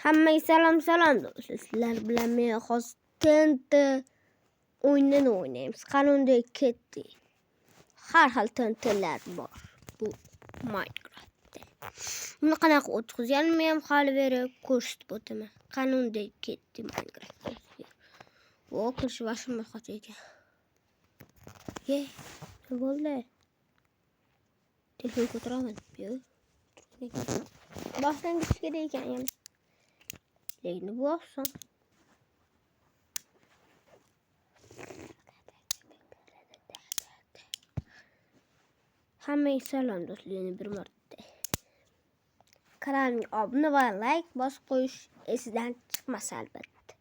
Hammaga salom do'stlar. Sizlar bilan men hozir TNT o'yinini o'ynaymiz. Qanday ketdi? Har xil TNTlar bor bu Minecraftda. Buni qanaqa o'tkazganimni ham hali beri ko'rsatib o'taman. Qanday ketdi Minecraftda. O, kirish vashim yo'q ekan. Nima bo'ldi? Telefon ko'taraman. Yo'q. Boshlang'ich kerak ekan. Lekin bu olsun. Hammaga salom do'stlar, bir marta. Kanalimga obuna va like bosib qo'yish esidan chiqmasa albatta.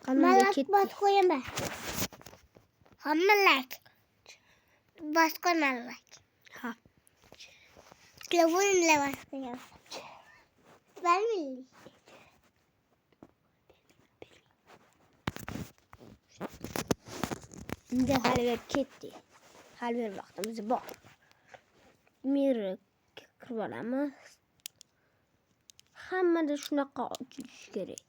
Qanday bosib qo'yaman. Hamma like. Bosib qo'yman like. Ha. Telefonimla bosib qo'yaman. Bilmayman. Endi hali bir ketdi. Hali bir vaqtimiz bor. Miri kirib olamiz. Hammada shunaqa ochish kerak.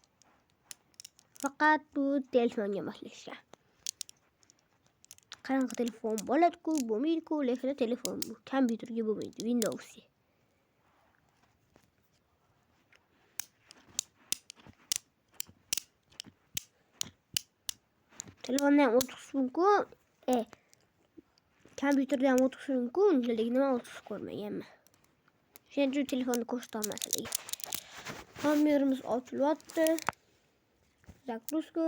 Faqat bu telefonga moslashgan. Qanaqa telefon bo'ladi-ku, bo'lmaydi-ku, lekin telefon bu kompyuterga bo'lmaydi, Windows. Telefondan o'tish mumkin, kompyuterdan o'tish mumkin, lekin nima o'tish ko'rmaganman. Shuning uchun telefonni ko'rsata olmadim. Hammerimiz ochilyapti. Загрузка.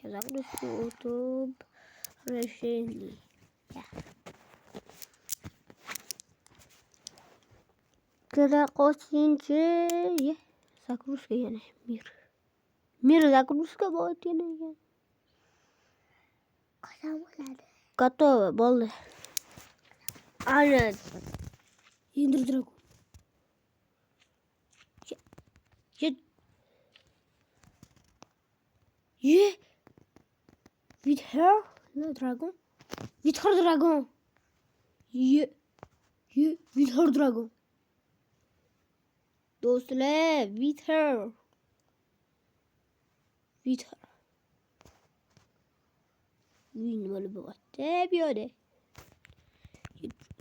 Загрузка YouTube решение. Когда qo'shimcha загрузка yana Mir загрузка bo'ldi yana. Qachon bo'ladi? Готово bo'ldi. Ana. Ender Dragon. With her dragon. With her dragon. With her dragon. Do'stlar, with her. With her. Nima bo'lib o'tdi bu yerda?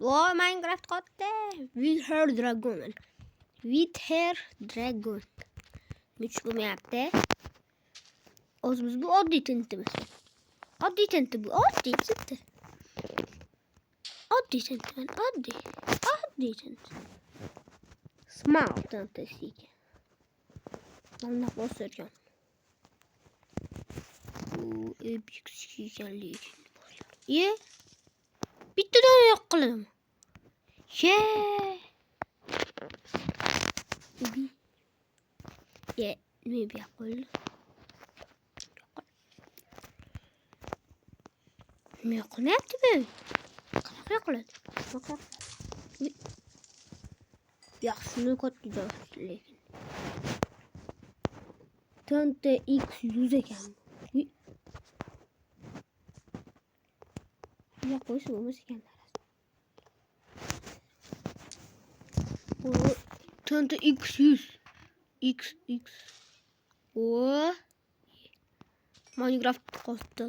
Voy, Minecraft qotdi. With her dragon. With her dragon. Hech bo'lmayapti. O'zimiz bu oddiy tintimiz. Oddiy tinti bu, oddiy tinti. Oddiy tinti, oddiy tinti. Small tintisi. Mana bosirgan. Bu epik ekanlik. Bittadan yo'q qildim. Nima bu qo'ydi? Nima qilyapti bu? Qanaqa qiladi? Yaxshini ko'tdi lekin. TNT X100 ekan. Ya qo'ysa bo'lmas ekan. Bu TNT X100. XX. O Minecraft qotdi.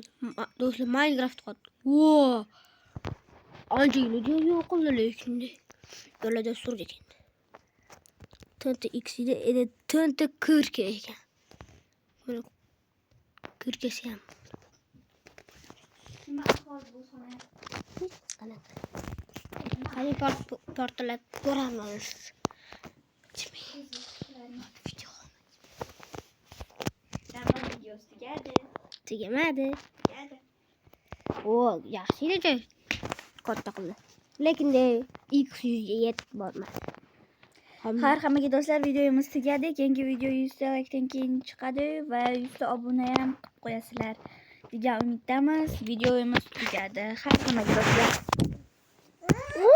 Do'stlar, Minecraft qotdi. Vo! Anjayli yo'q qildi lekin. Yo'lda surdi ekan. TNT X edi, TNT 40 ekan. Mana 40 ham. Nima ahvol bu xona? Qanaqa? Qani portlat ko'ramiz. Tegamadi. O, yaxshi edi. Katta qildi. Lekin X100 ga yetib bormadi. Hammaga do'stlar, videomiz tugadi. Keyingi video 100 ta likedan keyin chiqadi va 100 ta obuna ham qilib qo'yasizlar degan umiddamiz. Videomiz tugadi. Hammaga do'stlar. O,